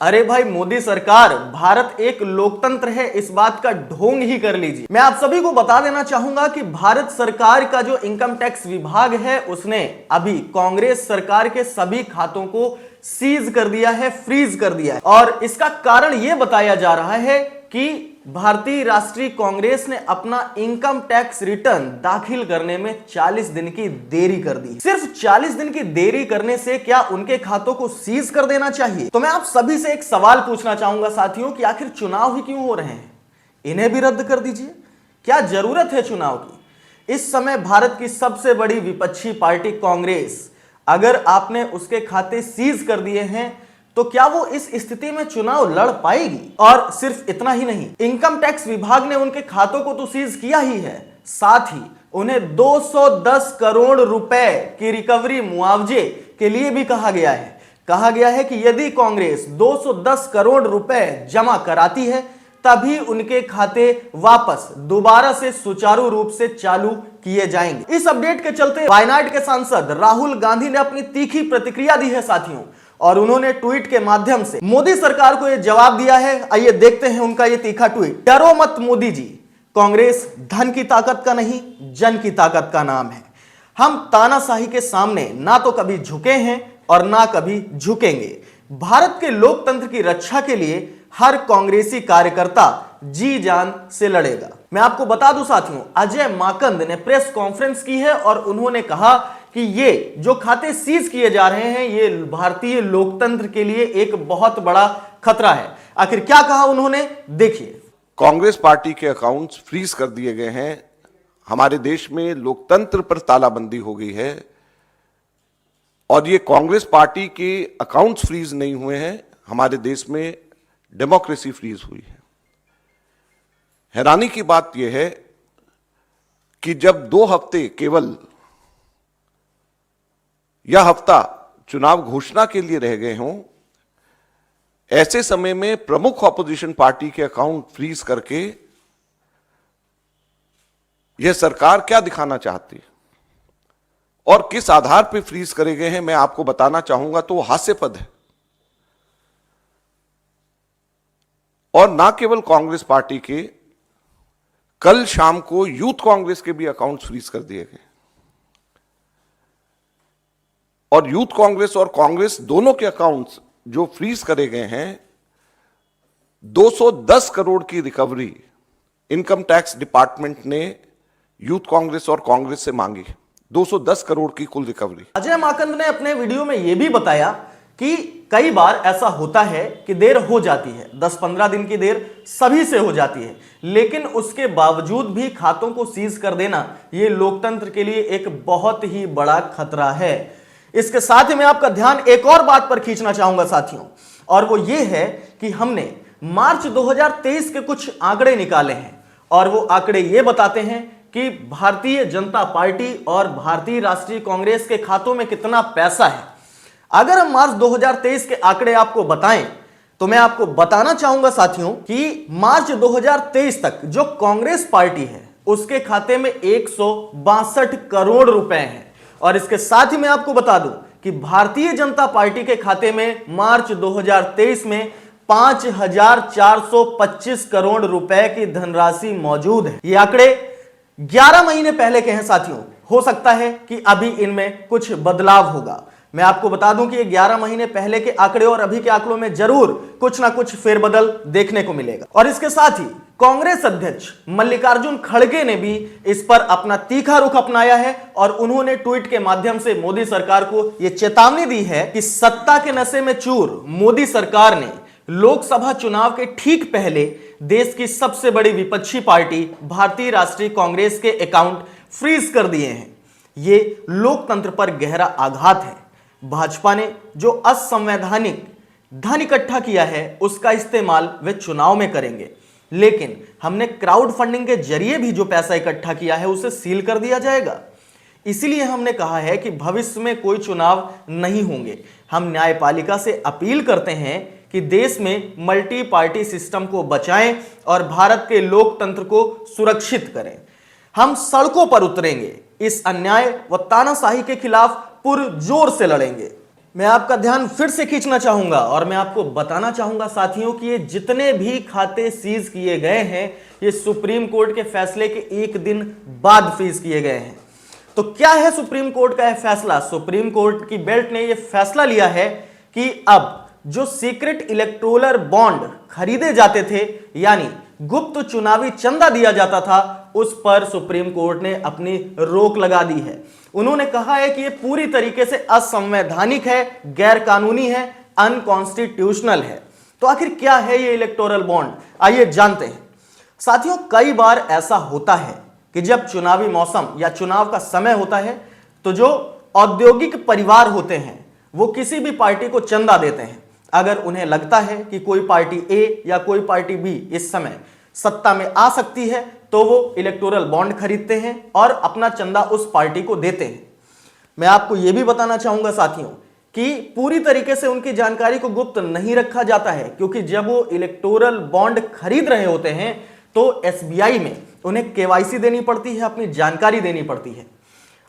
अरे भाई, मोदी सरकार, भारत एक लोकतंत्र है, इस बात का ढोंग ही कर लीजिए। मैं आप सभी को बता देना चाहूंगा कि भारत सरकार का जो इनकम टैक्स विभाग है उसने अभी कांग्रेस सरकार के सभी खातों को सीज कर दिया है, फ्रीज कर दिया है। और इसका कारण यह बताया जा रहा है कि भारतीय राष्ट्रीय कांग्रेस ने अपना इनकम टैक्स रिटर्न दाखिल करने में 40 दिन की देरी कर दी। सिर्फ 40 दिन की देरी करने से क्या उनके खातों को सीज कर देना चाहिए? तो मैं आप सभी से एक सवाल पूछना चाहूंगा साथियों कि आखिर चुनाव ही क्यों हो रहे हैं? इन्हें भी रद्द कर दीजिए। क्या जरूरत है चुनाव की? इस समय भारत की सबसे बड़ी विपक्षी पार्टी कांग्रेस, अगर आपने उसके खाते सीज कर दिए हैं तो क्या वो इस स्थिति में चुनाव लड़ पाएगी? और सिर्फ इतना ही नहीं, इनकम टैक्स विभाग ने उनके खातों को तो सीज किया ही है, साथ ही उन्हें 210 करोड़ रुपए की रिकवरी मुआवजे के लिए भी कहा गया है। कहा गया है कि यदि कांग्रेस 210 करोड़ रुपए जमा कराती है तभी उनके खाते वापस दोबारा से सुचारू रूप से चालू किए जाएंगे। इस अपडेट के चलते वायनाड के सांसद राहुल गांधी ने अपनी तीखी प्रतिक्रिया दी है साथियों, और उन्होंने ट्वीट के माध्यम से मोदी सरकार को यह जवाब दिया है। आइए देखते हैं उनका यह तीखा ट्वीट। डरो मत मोदी जी, कांग्रेस धन की ताकत का नहीं, जन की ताकत का नाम है। हम तानाशाही के सामने ना तो कभी झुके हैं और ना कभी झुकेंगे। भारत के लोकतंत्र की रक्षा के लिए हर कांग्रेसी कार्यकर्ता जी जान से लड़ेगा। मैं आपको बता दूं साथियों, अजय माकंद ने प्रेस कॉन्फ्रेंस की है और उन्होंने कहा कि ये जो खाते सीज किए जा रहे हैं ये भारतीय लोकतंत्र के लिए एक बहुत बड़ा खतरा है। आखिर क्या कहा उन्होंने, देखिए। कांग्रेस पार्टी के अकाउंट्स फ्रीज कर दिए गए हैं। हमारे देश में लोकतंत्र पर तालाबंदी हो गई है और ये कांग्रेस पार्टी के अकाउंट्स फ्रीज नहीं हुए हैं, हमारे देश में डेमोक्रेसी फ्रीज हुई है। हैरानी की बात यह है कि जब 2 हफ्ते केवल यह हफ्ता चुनाव घोषणा के लिए रह गए हों, ऐसे समय में प्रमुख ऑपोजिशन पार्टी के अकाउंट फ्रीज करके यह सरकार क्या दिखाना चाहती है और किस आधार पर फ्रीज करे गए हैं, मैं आपको बताना चाहूंगा तो हास्यास्पद है। और ना केवल कांग्रेस पार्टी के, कल शाम को यूथ कांग्रेस के भी अकाउंट्स फ्रीज कर दिए गए और यूथ कांग्रेस और कांग्रेस दोनों के अकाउंट्स जो फ्रीज करे गए हैं, 210 करोड़ की रिकवरी इनकम टैक्स डिपार्टमेंट ने यूथ कांग्रेस और कांग्रेस से मांगी। 210 करोड़ की कुल रिकवरी। अजय माकंद ने अपने वीडियो में यह भी बताया कि कई बार ऐसा होता है कि देर हो जाती है, 10-15 दिन की देर सभी से हो जाती है, लेकिन उसके बावजूद भी खातों को सीज कर देना यह लोकतंत्र के लिए एक बहुत ही बड़ा खतरा है। इसके साथ ही मैं आपका ध्यान एक और बात पर खींचना चाहूंगा साथियों, और वो ये है कि हमने मार्च 2023 के कुछ आंकड़े निकाले हैं और वो आंकड़े ये बताते हैं कि भारतीय जनता पार्टी और भारतीय राष्ट्रीय कांग्रेस के खातों में कितना पैसा है। अगर हम मार्च 2023 के आंकड़े आपको बताएं तो मैं आपको बताना चाहूंगा साथियों कि मार्च 2023 तक जो कांग्रेस पार्टी है उसके खाते में 162 करोड़ रुपए हैं। और इसके साथ ही मैं आपको बता दूं कि भारतीय जनता पार्टी के खाते में मार्च 2023 में 5425 करोड़ रुपए की धनराशि मौजूद है। ये आंकड़े 11 महीने पहले के हैं साथियों, हो सकता है कि अभी इनमें कुछ बदलाव होगा। मैं आपको बता दूं कि ये 11 महीने पहले के आंकड़े और अभी के आंकड़ों में जरूर कुछ ना कुछ फेरबदल देखने को मिलेगा। और इसके साथ ही कांग्रेस अध्यक्ष मल्लिकार्जुन खड़गे ने भी इस पर अपना तीखा रुख अपनाया है और उन्होंने ट्वीट के माध्यम से मोदी सरकार को यह चेतावनी दी है कि सत्ता के नशे में चूर मोदी सरकार ने लोकसभा चुनाव के ठीक पहले देश की सबसे बड़ी विपक्षी पार्टी भारतीय राष्ट्रीय कांग्रेस के अकाउंट फ्रीज कर दिए हैं। ये लोकतंत्र पर गहरा आघात है। भाजपा ने जो असंवैधानिक धन इकट्ठा किया है उसका इस्तेमाल वे चुनाव में करेंगे, लेकिन हमने क्राउड फंडिंग के जरिए भी जो पैसा इकट्ठा किया है उसे सील कर दिया जाएगा। इसीलिए हमने कहा है कि भविष्य में कोई चुनाव नहीं होंगे। हम न्यायपालिका से अपील करते हैं कि देश में मल्टी पार्टी सिस्टम को बचाएं और भारत के लोकतंत्र को सुरक्षित करें। हम सड़कों पर उतरेंगे, इस अन्याय व तानाशाही के खिलाफ पुरजोर से लड़ेंगे। मैं आपका ध्यान फिर से खींचना चाहूंगा और मैं आपको बताना चाहूंगा साथियों कि ये जितने भी खाते सीज किए गए हैं ये सुप्रीम कोर्ट के फैसले के एक दिन बाद फ्रीज किए गए हैं। तो क्या है सुप्रीम कोर्ट का यह फैसला? सुप्रीम कोर्ट की बेल्ट ने यह फैसला लिया है कि अब जो सीक्रेट इलेक्टोरल बॉन्ड खरीदे जाते थे यानी गुप्त चुनावी चंदा दिया जाता था, उस पर सुप्रीम कोर्ट ने अपनी रोक लगा दी है। उन्होंने कहा है कि यह पूरी तरीके से असंवैधानिक है, गैर कानूनी है, अनकॉन्स्टिट्यूशनल है। तो आखिर क्या है यह इलेक्टोरल बॉन्ड, आइए जानते हैं। साथियों, कई बार ऐसा होता है कि जब चुनावी मौसम या चुनाव का समय होता है तो जो औद्योगिक परिवार होते हैं वो किसी भी पार्टी को चंदा देते हैं। अगर उन्हें लगता है कि कोई पार्टी ए या कोई पार्टी बी इस समय सत्ता में आ सकती है तो वो इलेक्टोरल बॉन्ड खरीदते हैं और अपना चंदा उस पार्टी को देते हैं। मैं आपको यह भी बताना चाहूंगा साथियों कि पूरी तरीके से उनकी जानकारी को गुप्त नहीं रखा जाता है, क्योंकि जब वो इलेक्टोरल बॉन्ड खरीद रहे होते हैं तो एसबीआई में उन्हें केवाईसी देनी पड़ती है, अपनी जानकारी देनी पड़ती है।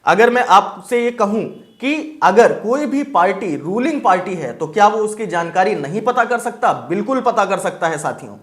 अगर मैं आपसे ये कहूं कि अगर कोई भी पार्टी रूलिंग पार्टी है तो क्या वो उसकी जानकारी नहीं पता कर सकता? बिल्कुल पता कर सकता है साथियों।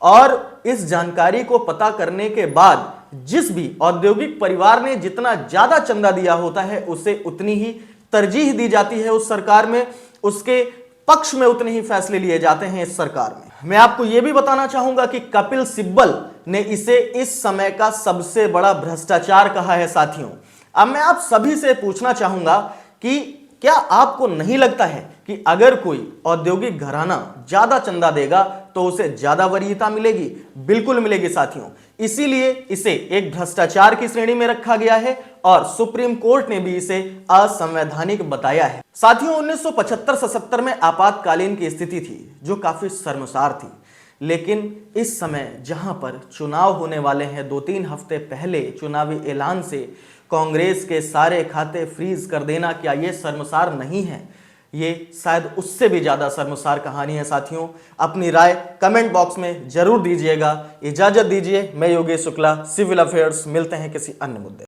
और इस जानकारी को पता करने के बाद जिस भी औद्योगिक परिवार ने जितना ज्यादा चंदा दिया होता है उसे उतनी ही तरजीह दी जाती है उस सरकार में, उसके पक्ष में उतने ही फैसले लिए जाते हैं इस सरकार में। मैं आपको यह भी बताना चाहूंगा कि कपिल सिब्बल ने इसे इस समय का सबसे बड़ा भ्रष्टाचार कहा है साथियों। अब मैं आप सभी से पूछना चाहूंगा कि क्या आपको नहीं लगता है कि अगर कोई औद्योगिक घराना ज्यादा चंदा देगा तो उसे ज्यादा वरीयता मिलेगी? बिल्कुल मिलेगी साथियों। इसीलिए इसे एक भ्रष्टाचार की श्रेणी में रखा गया है और सुप्रीम कोर्ट ने भी इसे असंवैधानिक बताया है। साथियों, 1975-77 में आपातकालीन की स्थिति थी जो काफी शर्मसार थी, लेकिन इस समय जहां पर चुनाव होने वाले हैं, 2-3 हफ्ते पहले चुनावी ऐलान से कांग्रेस के सारे खाते फ्रीज कर देना, क्या यह शर्मसार नहीं है? ये शायद उससे भी ज्यादा शर्मसार कहानी है साथियों। अपनी राय कमेंट बॉक्स में जरूर दीजिएगा। इजाजत दीजिए, मैं योगेश शुक्ला, सिविल अफेयर्स। मिलते हैं किसी अन्य मुद्दे।